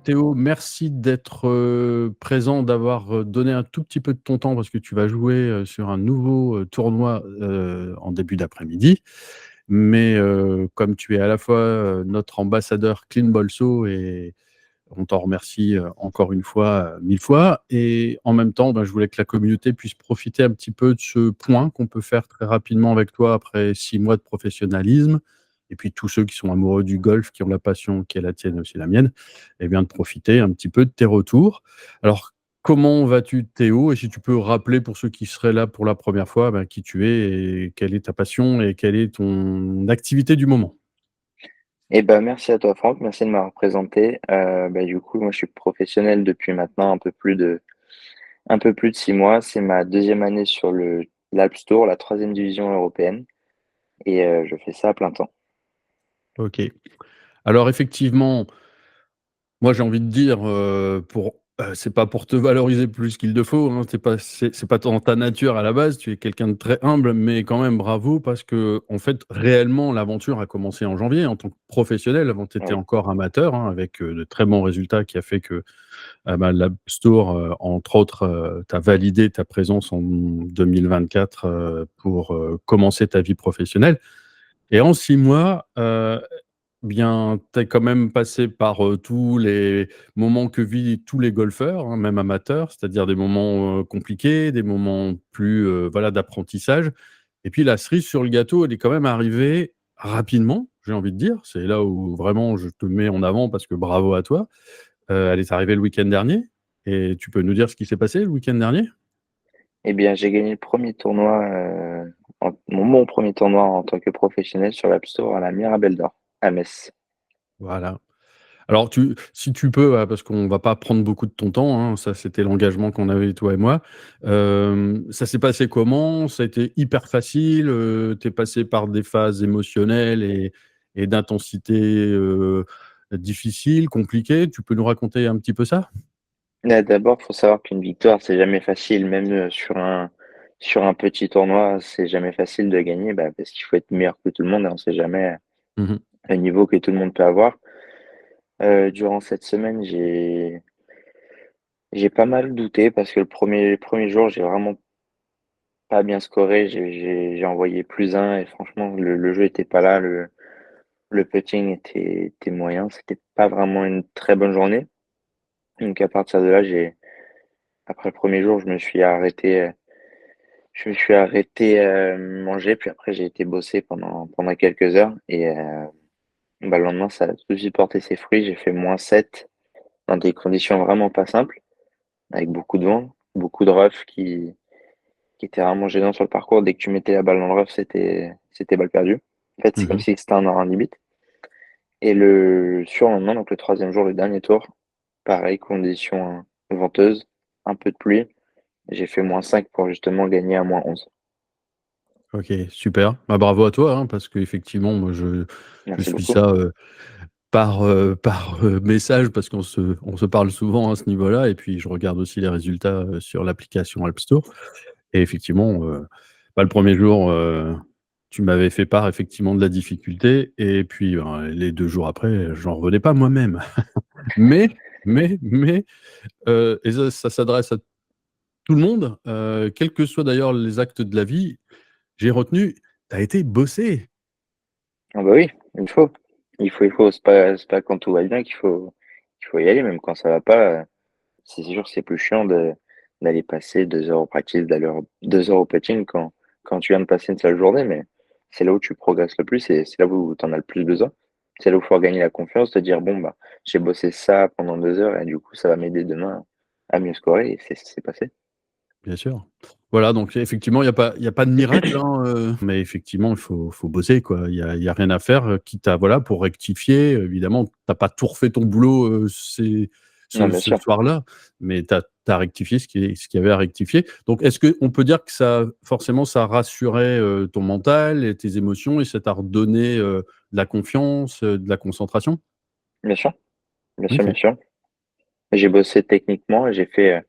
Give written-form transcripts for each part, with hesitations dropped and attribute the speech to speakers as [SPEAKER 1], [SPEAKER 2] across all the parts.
[SPEAKER 1] Théo, merci d'être présent, d'avoir donné un tout petit peu de ton temps parce que tu vas jouer sur un nouveau tournoi en début d'après-midi. Mais comme tu es à la fois notre ambassadeur Clean Bolso et on t'en remercie encore une fois, mille fois. Et en même temps, je voulais que la communauté puisse profiter un petit peu de ce point qu'on peut faire très rapidement avec toi après 6 mois de professionnalisme. Et puis tous ceux qui sont amoureux du golf, qui ont la passion qui est la tienne aussi la mienne, et bien de profiter un petit peu de tes retours. Alors, comment vas-tu, Théo? Et si tu peux rappeler pour ceux qui seraient là pour la première fois, qui tu es et quelle est ta passion et quelle est ton activité du moment?
[SPEAKER 2] Merci à toi Franck, merci de m'avoir présenté. Du coup, moi je suis professionnel depuis maintenant un peu plus de 6 mois. C'est ma deuxième année sur le l'Alps Tour, la troisième division européenne, et je fais ça à plein temps.
[SPEAKER 1] Ok. Alors effectivement, moi, j'ai envie de dire, c'est pas pour te valoriser plus qu'il ne faut, hein, c'est pas dans ta nature à la base, tu es quelqu'un de très humble, mais quand même bravo parce que en fait, réellement, l'aventure a commencé en janvier en tant que professionnel. Avant, tu étais
[SPEAKER 2] Oui,
[SPEAKER 1] encore amateur, hein, avec, de très bons résultats qui a fait que, l'App Store, entre autres, tu validé ta présence en 2024, pour, commencer ta vie professionnelle et en 6 mois, bien, tu es quand même passé par, tous les moments que vivent tous les golfeurs, hein, même amateurs, c'est-à-dire des moments, compliqués, des moments plus, voilà, d'apprentissage et puis la cerise sur le gâteau, elle est quand même arrivée rapidement, j'ai envie de dire. C'est là où vraiment je te mets en avant parce que bravo à toi. Elle est arrivée le week-end dernier et tu peux nous dire ce qui s'est passé le week-end dernier?
[SPEAKER 2] j'ai gagné le premier tournoi, mon premier tournoi en tant que professionnel sur l'App Store à la Mirabelle d'Or, à Metz.
[SPEAKER 1] Voilà. Alors si tu peux, parce qu'on va pas prendre beaucoup de ton temps, hein, ça c'était l'engagement qu'on avait toi et moi. Ça s'est passé comment? Ça a été hyper facile? Tu es passé par des phases émotionnelles et d'intensité, difficiles, compliquées? Tu peux nous raconter un petit peu ça?
[SPEAKER 2] Là, d'abord, faut savoir qu'une victoire, c'est jamais facile, même sur un petit tournoi, c'est jamais facile de gagner, parce qu'il faut être meilleur que tout le monde et on sait jamais
[SPEAKER 1] Mmh.
[SPEAKER 2] le niveau que tout le monde peut avoir. Durant cette semaine, j'ai pas mal douté parce que le premier jour, j'ai vraiment pas bien scoré. J'ai envoyé +1 et franchement, le jeu était pas là. Le putting était moyen. C'était pas vraiment une très bonne journée. Donc à partir de là, après le premier jour, je me suis arrêté manger. Puis après, j'ai été bosser pendant quelques heures. Et le lendemain, ça a tout de suite porté ses fruits. J'ai fait -7 dans des conditions vraiment pas simples, avec beaucoup de vent, beaucoup de rough qui était vraiment gênant sur le parcours. Dès que tu mettais la balle dans le rough, c'était balle perdue. En fait, c'est comme
[SPEAKER 1] Mmh.
[SPEAKER 2] si c'était un aura limite. Et le surlendemain, donc le troisième jour, le dernier tour, pareil, conditions venteuses, un peu de pluie. J'ai fait -5 pour justement gagner à -11.
[SPEAKER 1] OK, super. Bravo à toi, hein, parce qu'effectivement, moi je
[SPEAKER 2] Merci
[SPEAKER 1] suis
[SPEAKER 2] beaucoup.
[SPEAKER 1] ça, par message parce qu'on se parle souvent à ce niveau-là et puis je regarde aussi les résultats, sur l'application App Store et effectivement, le premier jour, tu m'avais fait part effectivement de la difficulté et puis, les 2 jours après, j'en revenais pas moi-même. Mais, et ça s'adresse à tout le monde, quels que soient d'ailleurs les actes de la vie, j'ai retenu, tu as été bosser.
[SPEAKER 2] Ah bah oui, il faut. Il faut. C'est pas quand tout va bien qu'il faut y aller, même quand ça va pas. C'est sûr que c'est plus chiant d'aller passer 2 heures au practice, d'aller 2 heures au putting quand tu viens de passer une seule journée, mais c'est là où tu progresses le plus et c'est là où tu en as le plus besoin. C'est là où il faut regagner la confiance, te dire: «Bon, j'ai bossé ça pendant 2 heures et du coup, ça va m'aider demain à mieux scorer» et c'est ce qui s'est passé.
[SPEAKER 1] Bien sûr. Voilà, donc effectivement, il y a pas de miracle, hein, mais effectivement, il faut bosser, quoi. Il y a rien à faire, quitte à voilà, pour rectifier, évidemment, tu as pas tout refait ton boulot,
[SPEAKER 2] Non,
[SPEAKER 1] ce
[SPEAKER 2] bien
[SPEAKER 1] ce
[SPEAKER 2] sûr.
[SPEAKER 1] soir-là, mais tu as rectifié ce qu'il y avait à rectifier. Donc est-ce qu'on peut dire que ça forcément, ça rassurait, ton mental et tes émotions et ça t'a redonné, de la confiance, de la concentration?
[SPEAKER 2] Bien sûr, bien sûr, bien
[SPEAKER 1] OK.
[SPEAKER 2] sûr. J'ai bossé techniquement et j'ai fait,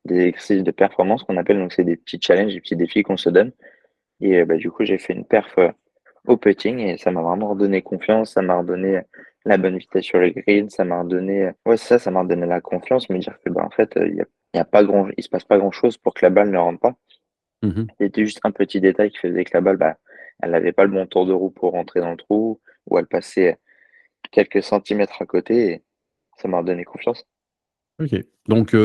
[SPEAKER 2] des exercices de performance qu'on appelle, donc c'est des petits challenges, des petits défis qu'on se donne et du coup, j'ai fait une perf, au putting et ça m'a vraiment redonné confiance, ça m'a redonné la bonne vitesse sur les greens, ça m'a redonné ouais, c'est ça, ça m'a redonné la confiance, me dire que, bah, en fait, il y a pas grand il se passe pas grand-chose pour que la balle ne rentre pas.
[SPEAKER 1] Mmh.
[SPEAKER 2] C'était juste un petit détail qui faisait que la balle, bah, elle avait pas le bon tour de roue pour rentrer dans le trou ou elle passait quelques centimètres à côté et ça m'a redonné confiance.
[SPEAKER 1] OK. Donc,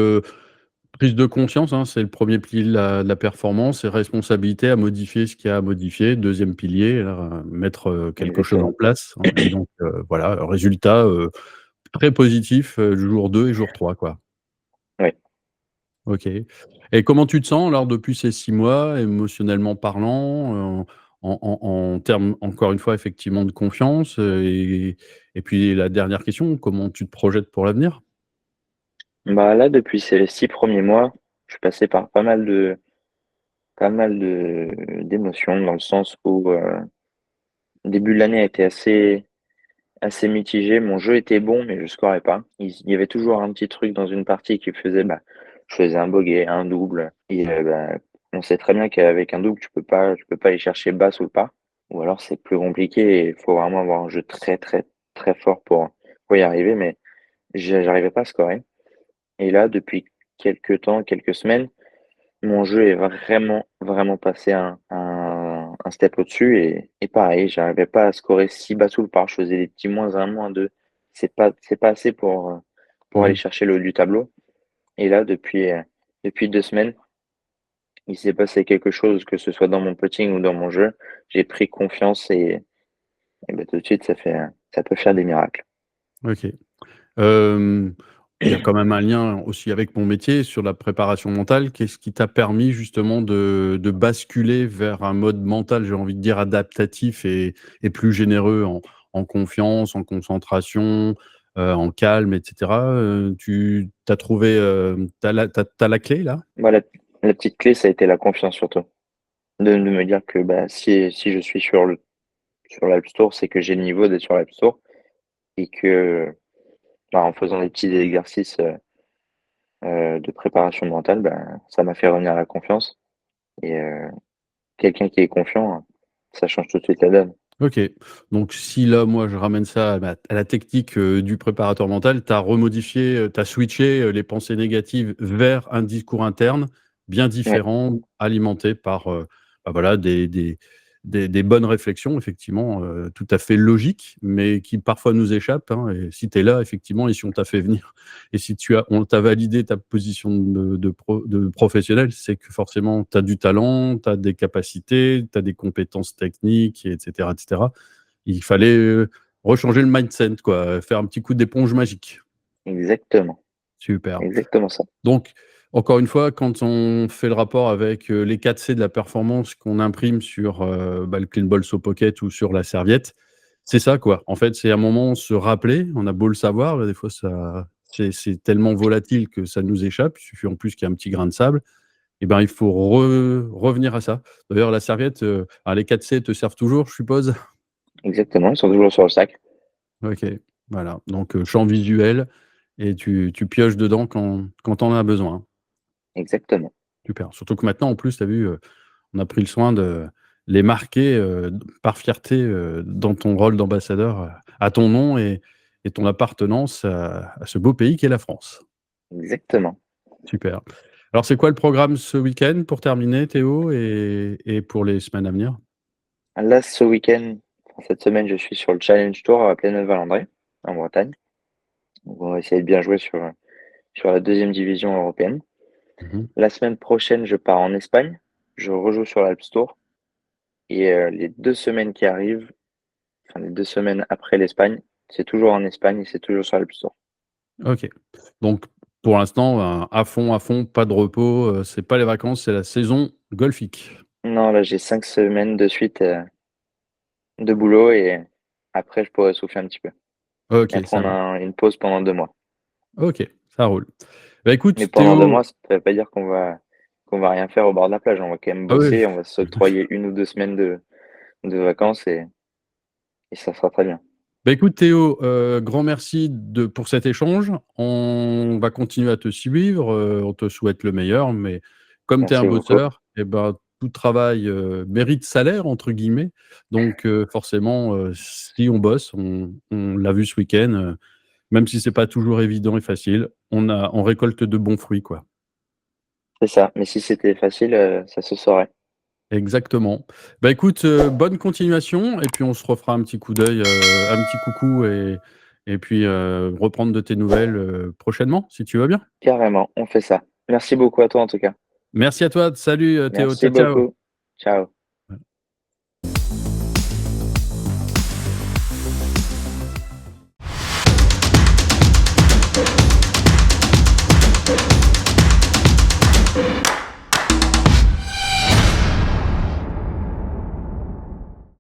[SPEAKER 1] prise de conscience, hein, c'est le premier pilier de la performance et responsabilité à modifier ce qu'il y a à modifier. Deuxième pilier, là, mettre, quelque chose en
[SPEAKER 2] Exactement.
[SPEAKER 1] place, hein, et donc, voilà, résultat, très positif, jour 2 et jour 3, quoi.
[SPEAKER 2] Oui.
[SPEAKER 1] OK, et comment tu te sens alors depuis ces 6 mois, émotionnellement parlant, en termes, encore une fois, effectivement, de confiance, et puis la dernière question, comment tu te projettes pour l'avenir?
[SPEAKER 2] Bah, là, depuis ces 6 premiers mois, je suis passé par pas mal de d'émotions dans le sens où, le début de l'année a été assez mitigé. Mon jeu était bon, mais je scorais pas. Il y avait toujours un petit truc dans une partie qui faisait, bah, je faisais un bogey, un double et bah, on sait très bien qu'avec un double, tu peux pas aller chercher bas sous le par ou alors c'est plus compliqué et il faut vraiment avoir un jeu très, très, très fort pour y arriver, mais j'arrivais pas à scorer et là, depuis quelques temps, quelques semaines, mon jeu est vraiment, vraiment passé un step au-dessus et pareil, j'arrivais pas à scorer si bas sous le par. Je faisais des petits -1, -2. C'est pas assez pour aller
[SPEAKER 1] Mmh.
[SPEAKER 2] chercher le haut du tableau et là, depuis 2 semaines, il s'est passé quelque chose, que ce soit dans mon putting ou dans mon jeu. J'ai pris confiance et bah, tout de suite, ça peut faire des miracles.
[SPEAKER 1] OK. Hem, il y a quand même un lien aussi avec mon métier sur la préparation mentale. Qu'est-ce qui t'a permis justement de basculer vers un mode mental, j'ai envie de dire adaptatif et plus généreux en confiance, en concentration, en calme, et cetera? Tu as trouvé, tu la clé là?
[SPEAKER 2] Moi, la petite clé, ça a été la confiance surtout. De me dire que, bah, si je suis sur l'App Store, c'est que j'ai le niveau d'être sur l'App Store et que, bah, en faisant des petits exercices, de préparation mentale, bah, ça m'a fait revenir la confiance et quelqu'un qui est confiant, ça change tout de suite la donne.
[SPEAKER 1] OK. Donc si là, moi, je ramène ça à la technique, du préparateur mental, tu as remodifié, tu as switché, les pensées négatives vers un discours interne bien
[SPEAKER 2] Ouais,
[SPEAKER 1] différent, alimenté par, bah, voilà, des bonnes réflexions effectivement, tout à fait logiques, mais qui parfois nous échappent, hein, et si tu es là effectivement et si on t'a fait venir et si on t'a validé ta position de professionnel, c'est que forcément tu as du talent, tu as des capacités, tu as des compétences techniques, et cetera, et cetera. Il fallait, rechanger le mindset quoi, faire un petit coup d'éponge magique.
[SPEAKER 2] exactement,
[SPEAKER 1] Super.
[SPEAKER 2] exactement ça.
[SPEAKER 1] Donc, encore une fois, quand on fait le rapport avec, les 4 C de la performance qu'on imprime sur, bah, le Clean Ball Saut Pocket ou sur la serviette, c'est ça, quoi. En fait, c'est un moment se rappeler, on a beau le savoir, des fois c'est tellement volatile que ça nous échappe. Il suffit en plus qu'il y ait un petit grain de sable, et ben, il faut revenir à ça. D'ailleurs la serviette, les 4 C te servent toujours, je suppose?
[SPEAKER 2] Exactement, ils sont toujours sur le sac.
[SPEAKER 1] OK, voilà, donc champ visuel, et tu pioches dedans quand tu en as besoin.
[SPEAKER 2] Exactement,
[SPEAKER 1] Super, surtout que maintenant en plus tu as vu, on a pris le soin de les marquer, par fierté, dans ton rôle d'ambassadeur, à ton nom et ton appartenance à ce beau pays qu'est la France.
[SPEAKER 2] exactement.
[SPEAKER 1] Super. Alors c'est quoi le programme ce week-end pour terminer, Théo, et pour les semaines à venir?
[SPEAKER 2] Là, ce week-end, enfin, cette semaine, je suis sur le Challenge Tour à Pléneux-Valandré, en Bretagne. Donc on va essayer de bien jouer sur la deuxième division européenne.
[SPEAKER 1] Mmh.
[SPEAKER 2] La semaine prochaine, je pars en Espagne. Je rejoue sur l'Alps Tour et les 2 semaines qui arrivent, enfin les 2 semaines après l'Espagne, c'est toujours en Espagne et c'est toujours sur l'Alps Tour.
[SPEAKER 1] OK. Donc pour l'instant, à fond, pas de repos, c'est pas les vacances, c'est la saison golfique.
[SPEAKER 2] Non, là, j'ai 5 semaines de suite, de boulot et après je pourrais souffler un petit peu et
[SPEAKER 1] OK, ça
[SPEAKER 2] prendre
[SPEAKER 1] va.
[SPEAKER 2] une pause pendant 2 mois.
[SPEAKER 1] OK, ça roule. Bah,
[SPEAKER 2] Mais
[SPEAKER 1] écoute
[SPEAKER 2] pendant 2
[SPEAKER 1] Théo,
[SPEAKER 2] mois, ça ne veut pas dire qu'on va rien faire au bord de la plage. On va quand même
[SPEAKER 1] ah ouais.
[SPEAKER 2] bosser, on va s'octroyer 1 ou 2 semaines de vacances et ça sera très bien.
[SPEAKER 1] Bah, écoute Théo, grand merci pour cet échange. On va continuer à te suivre, on te souhaite le meilleur, mais comme tu es un
[SPEAKER 2] Merci beaucoup.
[SPEAKER 1] bosseur, et ben, tout travail, «mérite salaire» entre guillemets. Donc forcément, si on bosse, on l'a vu ce week-end, même si c'est pas toujours évident et facile, on récolte de bons fruits, quoi.
[SPEAKER 2] C'est ça, mais si c'était facile, ça se saurait.
[SPEAKER 1] Exactement. Bah, écoute, bonne continuation et puis on se refera un petit coup d'œil, un petit coucou et puis, reprendre de tes nouvelles, prochainement, si tu veux bien.
[SPEAKER 2] Carrément, on fait ça. Merci beaucoup à toi en tout cas.
[SPEAKER 1] Merci à toi. Salut, Théo.
[SPEAKER 2] Merci
[SPEAKER 1] Ciao, ciao.
[SPEAKER 2] beaucoup. Ciao.